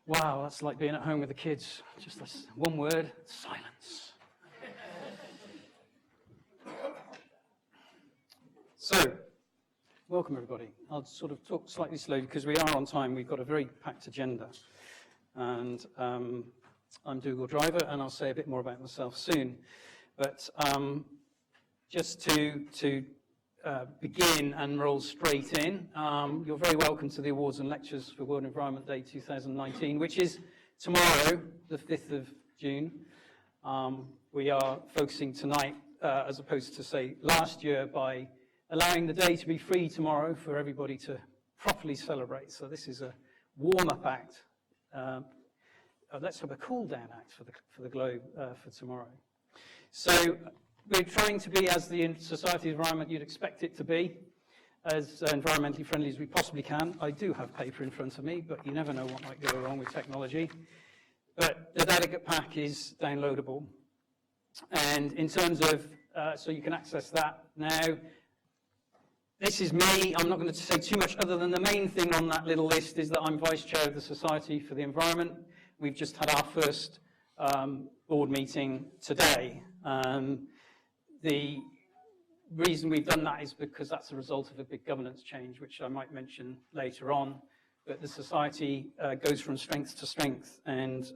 Wow, that's like being at home with the kids. Just this one word, silence. So, welcome everybody. I'll sort of talk slightly slowly because we are on time. We've got a very packed agenda. And I'm Dougal Driver, and I'll say a bit more about myself soon. But just to begin and roll straight in, you're very welcome to the Awards and Lectures for World Environment Day 2019, which is tomorrow, the 5th of June. We are focusing tonight, as opposed to, say, last year, by allowing the day to be free tomorrow for everybody to properly celebrate. So this is a warm-up act. Let's have a cool-down act for the Globe for tomorrow. So we're trying to be, as the society of environment you'd expect it to be, as environmentally friendly as we possibly can. I do have paper in front of me, but you never know what might go wrong with technology. But the delegate pack is downloadable. And in terms of, so you can access that now. This is me. I'm not going to say too much other than the main thing on that little list is that I'm Vice Chair of the Society for the Environment. We've just had our first board meeting today. The reason we've done that is because that's a result of a big governance change, which I might mention later on. But the society goes from strength to strength, and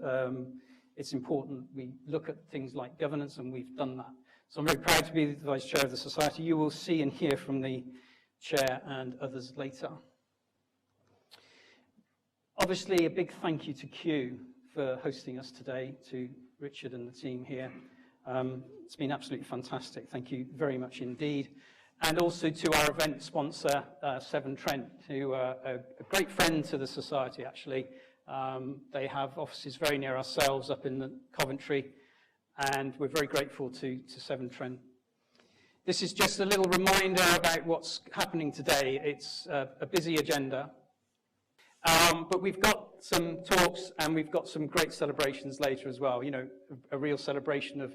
it's important we look at things like governance, and we've done that. So I'm very proud to be the Vice Chair of the society. You will see and hear from the Chair and others later. Obviously, a big thank you to Q for hosting us today, to Richard and the team here. It's been absolutely fantastic. Thank you very much indeed. And also to our event sponsor, Severn Trent, who are a great friend to the society, actually. They have offices very near ourselves up in Coventry, and we're very grateful to Severn Trent. This is just a little reminder about what's happening today. It's a busy agenda. But we've got some talks and we've got some great celebrations later as well. You know, a real celebration of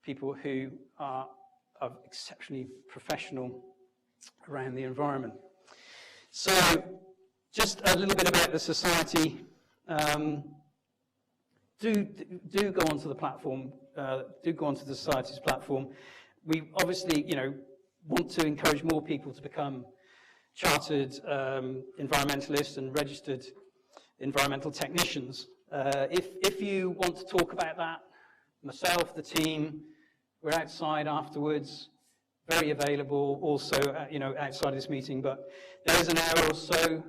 people who are exceptionally professional around the environment. So, just a little bit about the society. Do go onto the platform. Do go onto the society's platform. We obviously, you know, want to encourage more people to become chartered environmentalists and registered environmental technicians. If you want to talk about that, myself, the team, we're outside afterwards, very available also, you know, outside of this meeting, but there is an hour or so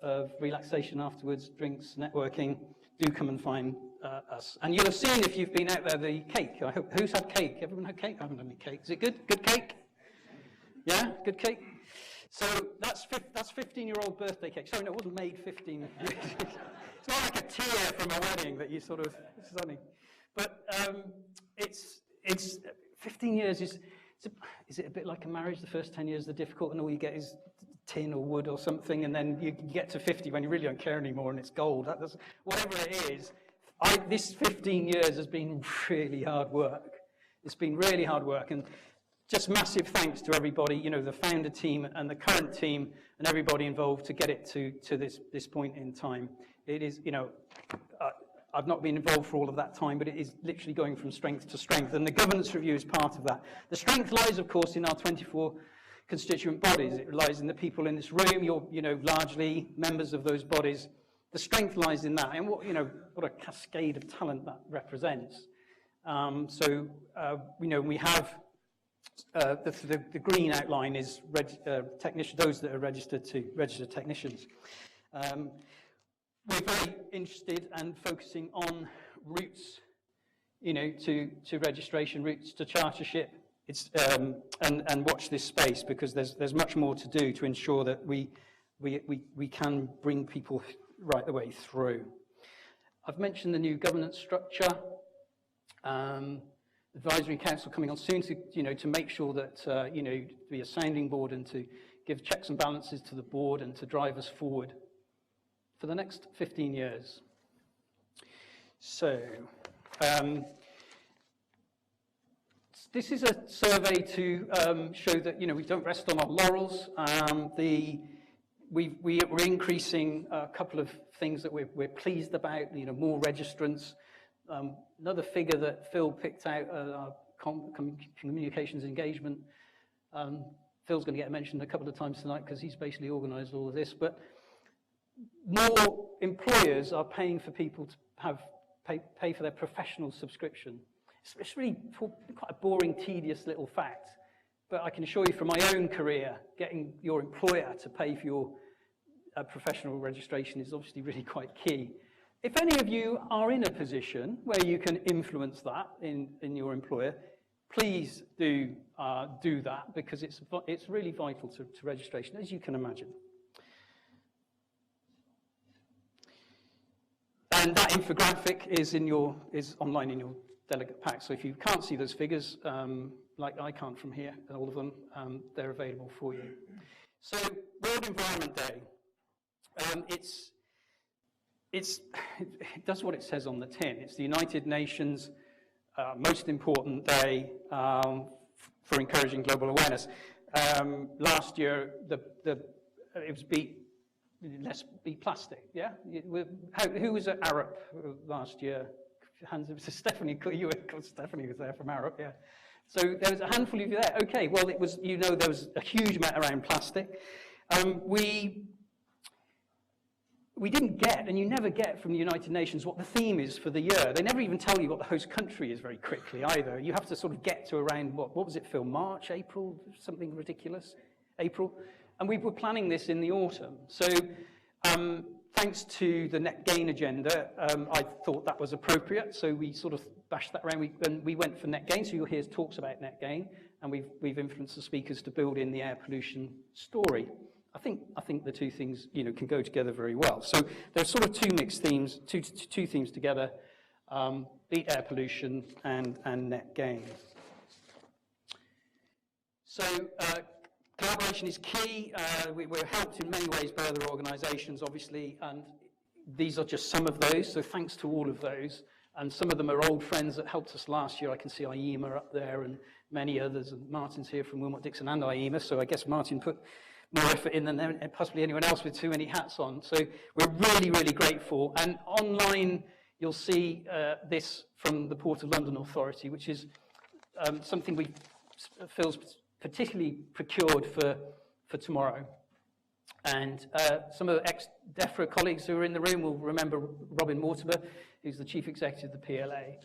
of relaxation afterwards, drinks, networking. Do come and find us. And you'll have seen, if you've been out there, the cake. I hope, who's had cake? Everyone had cake? I haven't had any cake. Is it good? Good cake? Yeah? Good cake? So that's 15-year-old birthday cake. Sorry, no, it wasn't made 15. It's not like a tier from a wedding that you sort of, but it's 15 years is it a bit like a marriage? The first 10 years are difficult, and all you get is tin or wood or something, and then you get to 50 when you really don't care anymore, and it's gold. Whatever it is, this 15 years has been really hard work. It's been really hard work, and just massive thanks to everybody, you know, the founder team and the current team and everybody involved to get it to this point in time. It is, you know, I've not been involved for all of that time, but it is literally going from strength to strength, and the governance review is part of that. The strength lies, of course, in our 24 constituent bodies. It lies in the people in this room. You're, you know, largely members of those bodies. The strength lies in that, and what, you know, what a cascade of talent that represents. You know, we have the green outline is those that are registered technicians. We're very interested and focusing on routes, you know, to registration, routes to chartership. It's and watch this space, because there's much more to do to ensure that we can bring people right the way through. I've mentioned the new governance structure. Advisory Council coming on soon to make sure that you know, to be a sounding board and to give checks and balances to the board and to drive us forward for the next 15 years. So this is a survey to show that, you know, we don't rest on our laurels. we're increasing a couple of things that we're pleased about, more registrants. Another figure that Phil picked out, our communications engagement. Phil's going to get mentioned a couple of times tonight because he's basically organised all of this. But more employers are paying for people to pay for their professional subscription. It's really quite a boring, tedious little fact. But I can assure you from my own career, getting your employer to pay for your professional registration is obviously really quite key. If any of you are in a position where you can influence that in your employer, please do that, because it's really vital to registration, as you can imagine. And that infographic is online in your delegate pack. So if you can't see those figures, like I can't from here, all of them, they're available for you. So World Environment Day, it does what it says on the tin. It's the United Nations most important day for encouraging global awareness. Last year, it was let's beat plastic. Yeah, who was at Arup last year? Hands up. So Stephanie, Stephanie was there from Arup. Yeah. So there was a handful of you there. Okay. Well, it was there was a huge amount around plastic. We didn't get, and you never get from the United Nations, what the theme is for the year. They never even tell you what the host country is very quickly either. You have to sort of get to around, what was it, Phil? March, April, something ridiculous? April? And we were planning this in the autumn. So thanks to the net gain agenda, I thought that was appropriate. So we sort of bashed that around. We went for net gain. So you'll hear talks about net gain. And we've influenced the speakers to build in the air pollution story. I think the two things can go together very well. So there's sort of two mixed themes, two themes together: beat air pollution and net gain. So collaboration is key. We're helped in many ways by other organisations, obviously, and these are just some of those. So thanks to all of those, and some of them are old friends that helped us last year. I can see IEMA up there, and many others. And Martin's here from Wilmot Dixon and IEMA, so I guess Martin put more effort in than possibly anyone else with too many hats on. So we're really, really grateful. And online, you'll see this from the Port of London Authority, which is something Phil's particularly procured for tomorrow. And some of the ex-Defra colleagues who are in the room will remember Robin Mortimer, who's the Chief Executive of the PLA,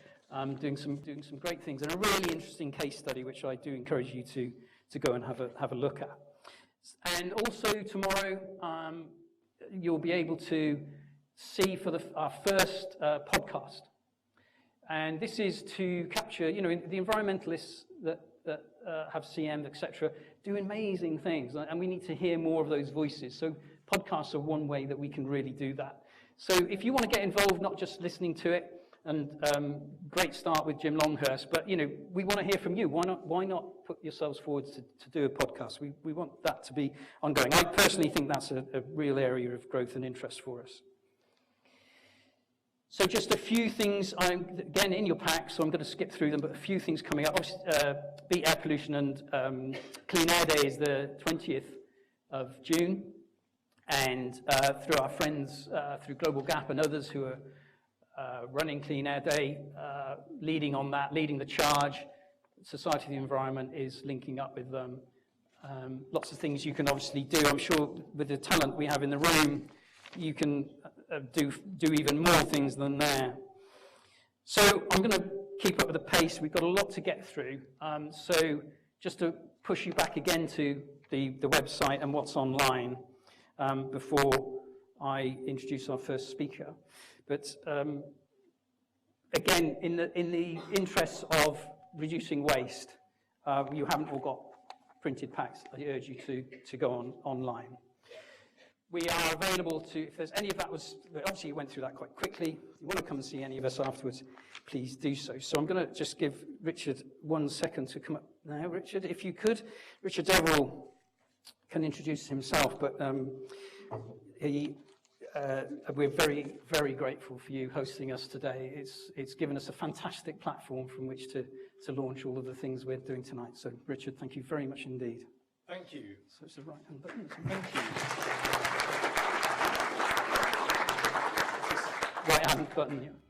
doing some great things, and a really interesting case study, which I do encourage you to go and have a look at. And also tomorrow, you'll be able to see for our first podcast. And this is to capture, the environmentalists that have CEnv, etc., do amazing things. And we need to hear more of those voices. So podcasts are one way that we can really do that. So if you want to get involved, not just listening to it, and great start with Jim Longhurst, but we want to hear from you. Why not put yourselves forward to do a podcast? We want that to be ongoing. I personally think that's a real area of growth and interest for us. So just a few things, again, in your pack, so I'm going to skip through them, but a few things coming up. Obviously, Beat Air Pollution and Clean Air Day is the 20th of June, and through our friends, through Global Gap and others who are running Clean Air Day, leading on that, leading the charge. Society of the Environment is linking up with them. Lots of things you can obviously do. I'm sure with the talent we have in the room, you can do even more things than there. So I'm going to keep up with the pace. We've got a lot to get through. So just to push you back again to the website and what's online before I introduce our first speaker. But again, in the interests of reducing waste, you haven't all got printed packs. I urge you to go online. We are available to, if there's any of that obviously you went through that quite quickly. If you want to come and see any of us afterwards, please do so. So I'm going to just give Richard 1 second to come up now. Richard, if you could. Richard Deverell can introduce himself, but we're very, very grateful for you hosting us today. It's given us a fantastic platform from which to launch all of the things we're doing tonight. So, Richard, thank you very much indeed. Thank you. So it's the right-hand button, isn't it? Thank you. Right-hand button, yeah.